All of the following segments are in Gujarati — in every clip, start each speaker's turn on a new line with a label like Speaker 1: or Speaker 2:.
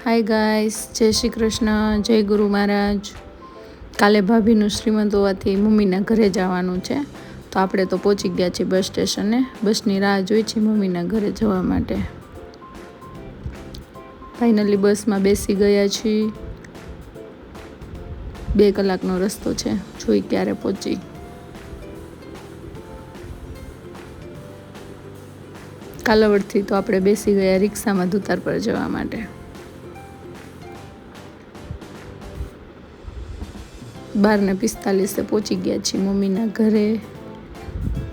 Speaker 1: હાય ગાઈસ, જય શ્રી કૃષ્ણ, જય ગુરુ મહારાજ. કાલે ભાભીનું શ્રીમંત હોવાથી મમ્મીના ઘરે જવાનું છે, તો આપણે તો પહોંચી ગયા છીએ બસ સ્ટેશને. બસની રાહ જોઈ છે મમ્મીના ઘરે જવા માટે. ફાઇનલી બસમાં બેસી ગયા છીએ. 2 કલાકનો રસ્તો છે, જોઈ ક્યારે પહોંચી. કાલાવડથી તો આપણે બેસી ગયા રિક્ષામાં ધુતાર પર જવા માટે. 12:45 પહોંચી ગયા છીએ મમ્મીના ઘરે.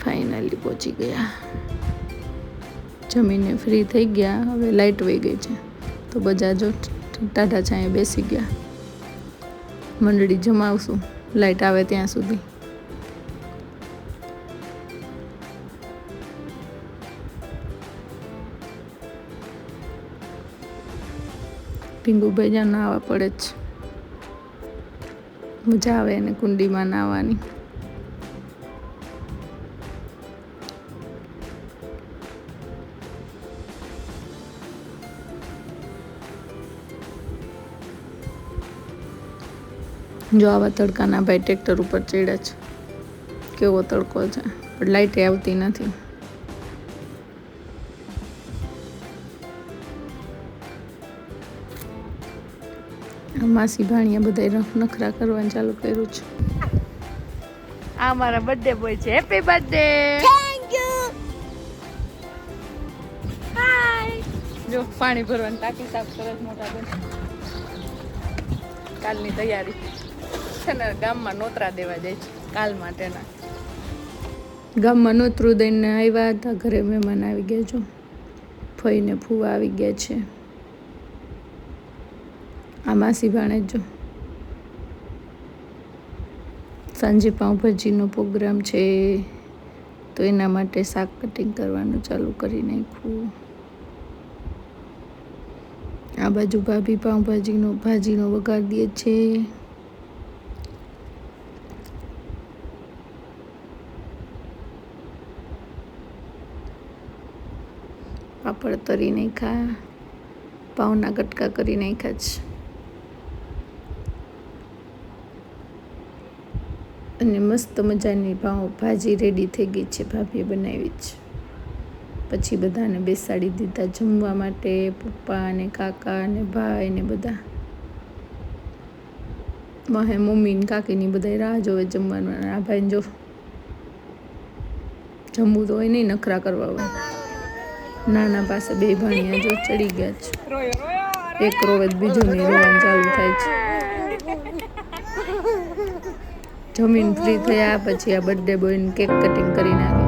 Speaker 1: ફાઇનલી પહોંચી ગયા. જમીને ફ્રી થઈ ગયા. હવે લાઇટ વહી ગઈ છે, તો બધા જો ટાઢા છાંયે બેસી ગયા. મંડળી જમાવશું લાઇટ આવે ત્યાં સુધી. પિંગુભાઈ જ્યાં નાહવા પડે જ મજા આવે એને કુંડીમાં નાહવાની. જો આવા તડકાના ભાઈ ટ્રેક્ટર ઉપર ચડ્યા છે. કેવો તડકો છે, પણ લાઇટે આવતી નથી. માસી ભાણિયા બધા નખરા કરવાનું ચાલુ કર્યું છે. આ મારા બર્થડે બોય છે. Happy birthday.
Speaker 2: Thank you. Hi.
Speaker 1: જો પાણી ભરવાની ટાંકી સાફ સરસ મોટા બને. કાલની તૈયારી છે ને, ગામમાં નોતરા દેવા જાય છે કાલ માટેના. ગામમાં નોતરું દઈને આવ્યા હતા. ઘરે મહેમાન આવી ગયા. જો ફઈને ફૂવા આવી ગયા છે. આ માસી ભાણે જો સાંજે પાઉંભાજીનો પ્રોગ્રામ છે, તો એના માટે શાક કટિંગ કરવાનું ચાલુ કરી નાખ્યું. આ બાજુ ભાભી ભાજીનો વઘાર દે છે. પાપડ તરી નાખ્યા. પાઉંના કટકા કરી નાખ્યા છે. અને મસ્ત મજાની ભાજી રેડી થઈ ગઈ છે. ભાભીએ બનાવી છે. પછી બધાને બેસાડી દીધા જમવા માટે. પપ્પા અને કાકા અને ભાઈ ને બધા. માહે મમ્મી ને કાકીની બધા રાહ જોવે જમવાનું. આ ભાઈને જો જમવું તો હોય નહીં, નખરા કરવા હોય. નાના પાસે 2 ભાણિયા જો ચડી ગયા છે. એક રોવે બીજો ની રોવાનું ચાલુ થાય છે. જમીન ફ્રી થયા પછી આ બર્થડે બોયને કેક કટિંગ કરી નાખી.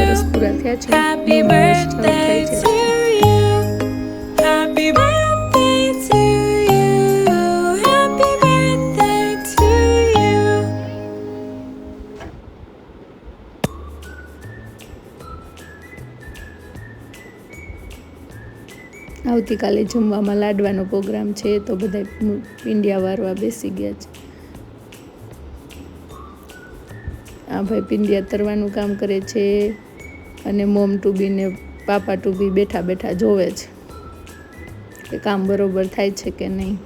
Speaker 1: વર્ષ પૂરા થયા છે.
Speaker 2: Happy birthday to you. Happy birthday to you. Happy birthday to you.
Speaker 1: આવતીકાલે જમવામાં લાડવાનો પ્રોગ્રામ છે, તો બધા પિંડિયા વારવા બેસી ગયા છે. આ ભાઈ પિંડિયા તરવાનું કામ કરે છે, અને મોમ ટુબી ને પાપા ટુબી બેઠા બેઠા જોવે છે કે કામ બરોબર થાય છે કે નહીં.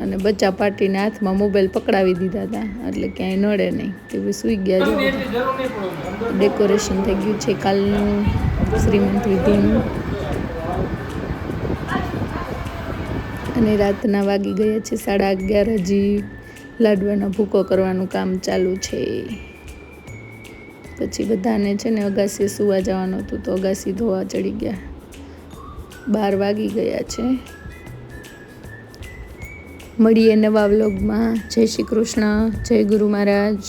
Speaker 1: અને બચ્ચા પાર્ટીને હાથમાં મોબાઈલ પકડાવી દીધા હતા, એટલે ક્યાંય નડે નહીં. તે સૂઈ ગયા છે. ડેકોરેશન થઈ ગયું છે કાલનું શ્રીમંત વિધિનું. અને રાતના વાગી ગયા છે 11:30. હજી લાડવાનો ભૂકો કરવાનું કામ ચાલુ છે. પછી બધાને છે ને અગાસીએ સુવા જવાનું હતું, તો અગાસી ધોવા ચડી ગયા. 12 વાગી ગયા છે. મળીએ નવા વ્લોગમાં. જય શ્રી કૃષ્ણ, જય ગુરુ મહારાજ.